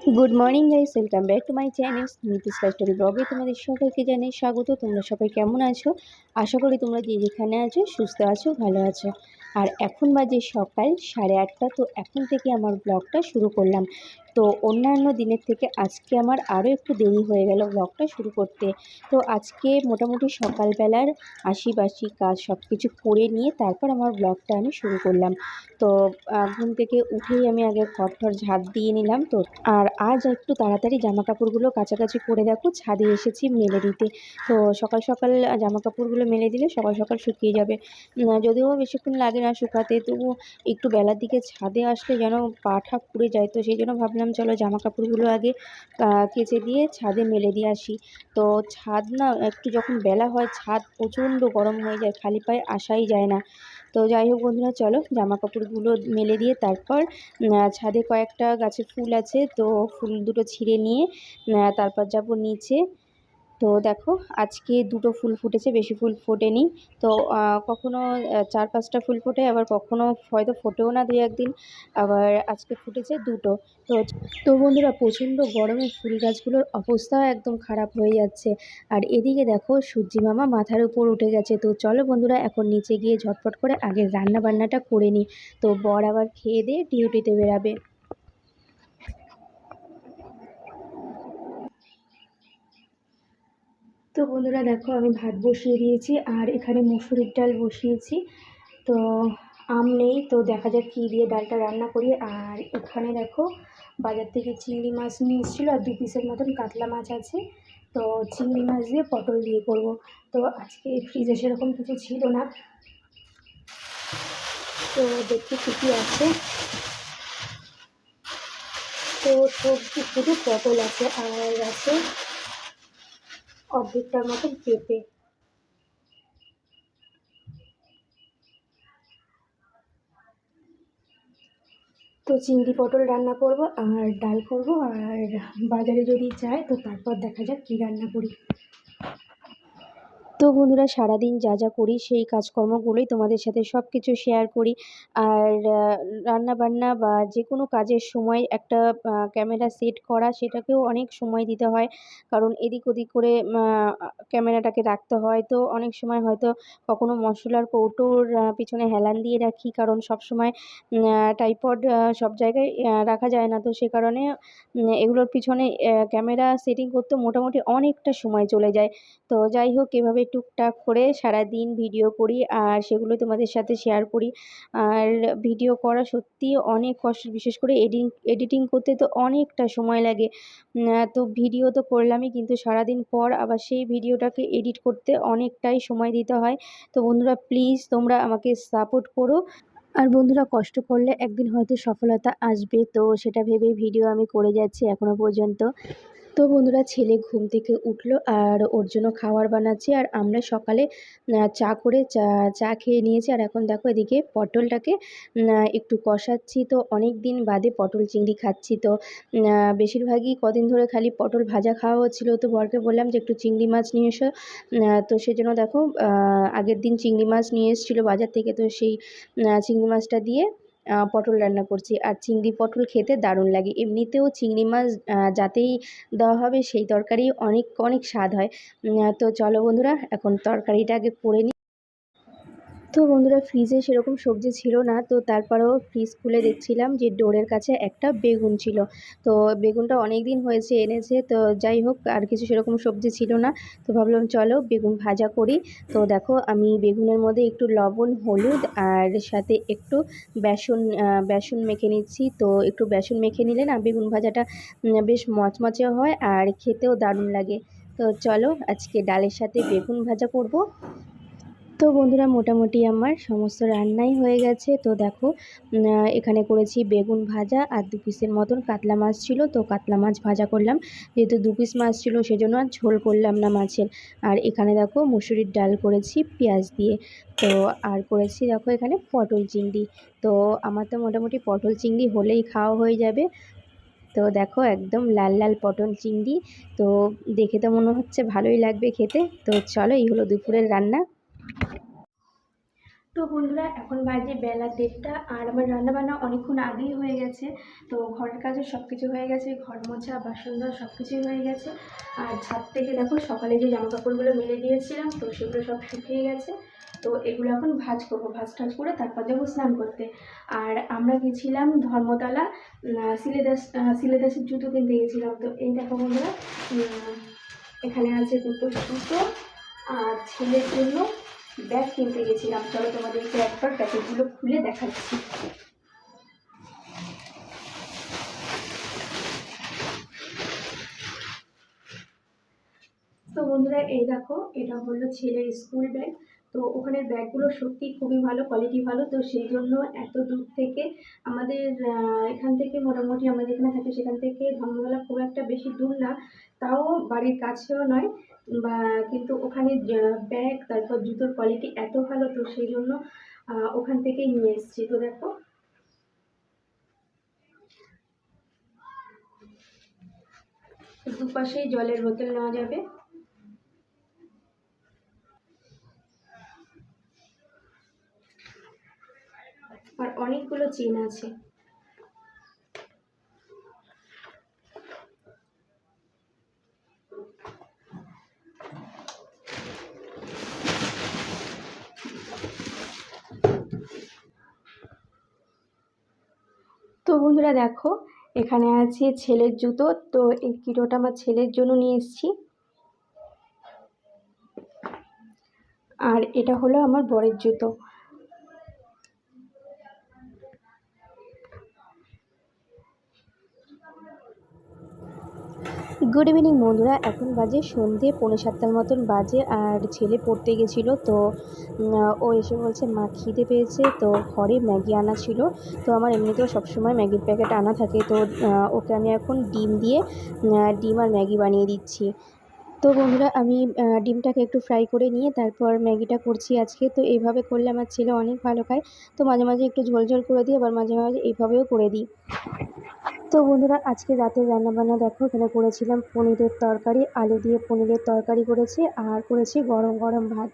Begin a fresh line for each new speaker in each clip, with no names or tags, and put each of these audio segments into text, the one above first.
Good morning guys, welcome back to my channel Nitish story ব্লগে তোমাদের সবাইকে জানাই স্বাগত। তোমরা সবাই কেমন আছো? আশা করি তোমরা যে যেখানে আছো সুস্থ আছো, ভালো আছো। আর এখন বাজে সকাল 8:30। তো এখন থেকে আমার ব্লগটা শুরু করলাম। তো অন্যান্য দিনের থেকে আজকে আমার আরও একটু দেরি হয়ে গেল ব্লগটা শুরু করতে। তো আজকে মোটামুটি সকালবেলার আশিবাসি কাজ সব কিছু করে নিয়ে তারপর আমার ব্লগটা আমি শুরু করলাম। তো ঘুম থেকে উঠেই আমি আগে ঘর ঝাড় দিয়ে নিলাম। তো আর আজ একটু তাড়াতাড়ি জামা কাপড়গুলো কাচাকাচি করে দেখো ছাদে এসেছি মেলে দিতে। তো সকাল সকাল জামা কাপড়গুলো মেলে দিলে সকাল সকাল শুকিয়ে যাবে। যদিও বেশিক্ষণ লাগে না শুকাতে, তবু একটু বেলার দিকে ছাদে আসলে যেন পা ঠা পুড়ে যায়। তো সেই জন্য ভাবলাম চলো জামা কাপড়গুলো আগে কেচে দিয়ে ছাদে মেলে দিয়ে আসি। তো ছাদ না একটু যখন বেলা হয় ছাদ প্রচণ্ড গরম হয়ে যায়, খালি পায়ে আসাই যায় না। তো যাই হোক বন্ধুরা, চলো জামা কাপড়গুলো মেলে দিয়ে তারপর ছাদে কয়েকটা গাছে ফুল আছে, তো ফুল দুটো ছিঁড়ে নিয়ে তারপর যাব নিচে। তো দেখো আজকে দুটো ফুল ফুটেছে, বেশি ফুল ফোটেনি। তো কখনো 4-5টা ফুল ফোটে, আবার কখনো হয়তো ফোটেও না, 2-1 দিন। আবার আজকে ফুটেছে দুটো। তো তো বন্ধুরা, প্রচণ্ড গরমে ফুল গাছগুলোর অবস্থা একদম খারাপ হয়ে যাচ্ছে। আর এদিকে দেখো সূর্যি মামা মাথার উপর উঠে গেছে। তো চলো বন্ধুরা, এখন নিচে গিয়ে ঝটপট করে আগে রান্না বান্নাটা করে নিই। তো বর আবার খেয়ে দিয়ে ডিউটিতে বেরাবে। তো বন্ধুরা দেখো, আমি ভাত বসিয়ে দিয়েছি আর এখানে মুসুরির ডাল বসিয়েছি। তো আম নেই, তো দেখা যাক কী দিয়ে ডালটা রান্না করি। আর এখানে দেখো বাজার থেকে চিংড়ি মাছ নিয়ে এসেছিলো আর 2 পিসের মতন কাতলা মাছ আছে। তো চিংড়ি মাছ দিয়ে পটল দিয়ে করব। তো আজকে ফ্রিজে সেরকম কিছু ছিল না, তো দেখতে কী কী আছে। তো সবজি শুধু পটল আছে আর আছে অর্ধেকটার মতন পেঁপে। তো চিংড়ি পটল রান্না করব আর ডাল করব। আর বাজারে যদি যায় তো তারপর দেখা যাক কী রান্না করি। তো বন্ধুরা, সারাদিন যা যা করি সেই কাজকর্মগুলোই তোমাদের সাথে সব কিছু শেয়ার করি। আর রান্না বান্না বা যে কোনো কাজের সময় একটা ক্যামেরা সেট করা, সেটাকেও অনেক সময় দিতে হয়। কারণ এদিক ওদিক করে ক্যামেরাটাকে রাখতে হয়। তো অনেক সময় হয়তো কখনো মশলার কৌটোর পিছনে হেলান দিয়ে রাখি, কারণ সব সময় ট্রাইপড সব জায়গায় রাখা যায় না। তো সে কারণে এগুলোর পিছনে ক্যামেরা সেটিং করতে মোটামুটি অনেকটা সময় চলে যায়। তো যাই হোক, এভাবে টুকটাক করে সারাদিন ভিডিও করি আর সেগুলো তোমাদের সাথে শেয়ার করি। আর ভিডিও করা সত্যিই অনেক কষ্ট, বিশেষ করে এডিটিং করতে তো অনেকটা সময় লাগে। তো ভিডিও তো করলামই, কিন্তু সারাদিন পর আবার সেই ভিডিওটাকে এডিট করতে অনেকটাই সময় দিতে হয়। তো বন্ধুরা, প্লিজ তোমরা আমাকে সাপোর্ট করো। আর বন্ধুরা, কষ্ট করলে একদিন হয়তো সফলতা আসবে, তো সেটা ভেবেই ভিডিও আমি করে যাচ্ছি এখনো পর্যন্ত। তো বন্ধুরা, ছেলে ঘুম থেকে উঠলো আর ওর জন্য খাবার বানাচ্ছি। আর আমরা সকালে চা করে চা খেয়ে নিয়েছি। আর এখন দেখো এদিকে পটলটাকে একটু কষাচ্ছি। তো অনেক দিন বাদে পটল চিংড়ি খাচ্ছি। তো বেশিরভাগই কদিন ধরে খালি পটল ভাজা খাওয়া হচ্ছিলো। তো বরকে বললাম যে একটু চিংড়ি মাছ নিয়ে এসো। তো সেজন্য দেখো আগের দিন চিংড়ি মাছ নিয়ে এসেছিলো বাজার থেকে। তো সেই চিংড়ি মাছটা দিয়ে পটল রান্না করছি। আর চিংড়ি পটল খেতে দারুণ লাগে। এমনিতেও চিংড়ি মাছ যাতেই দেওয়া হবে সেই তরকারি অনেক অনেক স্বাদ হয়। তো চলো বন্ধুরা, এখন তরকারিটা আগে করে নিই। তো বন্ধুরা, ফ্রিজে সেরকম সবজি ছিল না, তো তারপরেও ফ্রিজ খুলে দেখছিলাম যে ডোরের কাছে একটা বেগুন ছিল। তো বেগুনটা অনেক দিন হয়েছে এনেছে, তো যাই হোক আর কিছু সেরকম সবজি ছিল না। তো ভাবলাম চলো বেগুন ভাজা করি। তো দেখো আমি বেগুনের মধ্যে একটু লবণ, হলুদ আর সাথে একটু বেসন মেখে নিচ্ছি। তো একটু বেসন মেখে নিলে না বেগুন ভাজাটা বেশ মচমচে হয় আর খেতেও দারুণ লাগে। তো চলো আজকে ডালের সাথে বেগুন ভাজা করব। তো বন্ধুরা, মোটামুটি আমার সমস্ত রান্নাই হয়ে গেছে। তো দেখো এখানে করেছি বেগুন ভাজা আর 2 পিসের মতন কাতলা মাছ ছিল, তো কাতলা মাছ ভাজা করলাম। যেহেতু 2 পিস মাছ ছিল সেজন্য আর ঝোল করলাম না মাছের। আর এখানে দেখো মুসুরির ডাল করেছি পেঁয়াজ দিয়ে। তো আর করেছি দেখো এখানে পটল চিংড়ি। তো আমার তো মোটামুটি পটল চিংড়ি হলেই খাওয়া হয়ে যাবে। তো দেখো একদম লাল লাল পটল চিংড়ি। তো দেখে তো মনে হচ্ছে ভালোই লাগবে খেতে। তো চলো, এই হলো দুপুরের রান্না। তো বন্ধুরা এখন বাজে বেলা 1:30 আর আমার রান্নাবান্না অনেকক্ষণ আগেই হয়ে গেছে। তো ঘরের কাজও সব কিছু হয়ে গেছে, ঘর মোছা বাসন ধোয়া সব কিছুই হয়ে গেছে। আর ছাদ থেকে দেখো সকালে যে জামা কাপড়গুলো মেলে দিয়েছিলাম তো সেগুলো সব শুকিয়ে গেছে। তো এগুলো এখন ভাঁজ করবো, ভাঁজ টাজ করে তারপর যাবো স্নান করতে। আর আমরা গেছিলাম ধর্মতলা, সিলেদাসের জুতো কিনতে গেছিলাম। তো এই দেখো বন্ধুরা, এখানে আছে দুটো জুতো আর ছেলের জন্য ব্যাগ কিনতে গেছিলাম। চলো তোমাদেরকে একবার প্যাকেটগুলো খুলে দেখাচ্ছি। তো বন্ধুরা এই দেখো, এটা হলো ছেলের স্কুল ব্যাগ। তো ওখানের ব্যাগগুলো সত্যি খুবই ভালো, কোয়ালিটি ভালো। তো সেই জন্য এত দূর থেকে আমাদের এখান থেকে মোটামুটি আমরা যেখানে থাকি সেখান থেকে ধর্মতলা খুব একটা বেশি দূর না, তাও বাড়ির কাছেও নয় বা, কিন্তু ওখানে ব্যাগ তারপর জুতোর কোয়ালিটি এত ভালো, তো সেই জন্য ওখান থেকেই নিয়ে এসেছি। তো দেখো, দুপাশেই জলের বোতল নেওয়া যাবে। আর অনেকগুলো চেন আছে। তো বন্ধুরা দেখো, এখানে আছে ছেলের জুতো। তো এই কিটোটা আমার ছেলের জন্য নিয়ে এসেছি। আর এটা হলো আমার বরের জুতো। গুড ইভিনিং বন্ধুরা, এখন বাজে সন্ধে 6:45 মতন বাজে। আর ছেলে পড়তে গেছিলো, তো ও এসে বলছে মা খিদে পেয়েছে। তো ঘরে ম্যাগি আনা ছিল, তো আমার এমনিতেও সবসময় ম্যাগির প্যাকেট আনা থাকে। তো ওকে আমি এখন ডিম আর ম্যাগি বানিয়ে দিচ্ছি। তো বন্ধুরা আমি ডিমটাকে একটু ফ্রাই করে নিয়ে তারপর ম্যাগিটা করছি আজকে। তো এইভাবে করলে আমার ছেলে অনেক ভালো খায়। তো মাঝে মাঝে একটু ঝোল ঝোল করে দিই, আবার মাঝে মাঝে এইভাবেও করে দিই। তো বন্ধুরা আজকে রাতের রান্নাবান্না দেখো, এখানে করেছিলাম পনিরের তরকারি, আলু দিয়ে পনিরের তরকারি করেছি, আর করেছি গরম গরম ভাত।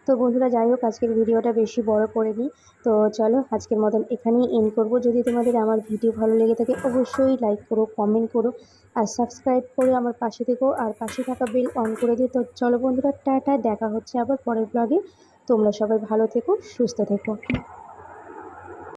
তো বন্ধুরা যাই হোক, আজকের ভিডিওটা বেশি বড় করে নিই। তো চলো আজকের মতন এখানেই এন্ড করবো। যদি তোমাদের আমার ভিডিও ভালো লেগে থাকে অবশ্যই লাইক করো, কমেন্ট করো আর সাবস্ক্রাইব করে আমার পাশে থেকো, আর পাশে থাকা বেল অন করে দিও। তো চলো বন্ধুরা, টাটা, দেখা হচ্ছে আবার পরের ব্লগে। তোমরা সবাই ভালো থেকো, সুস্থ থেকো।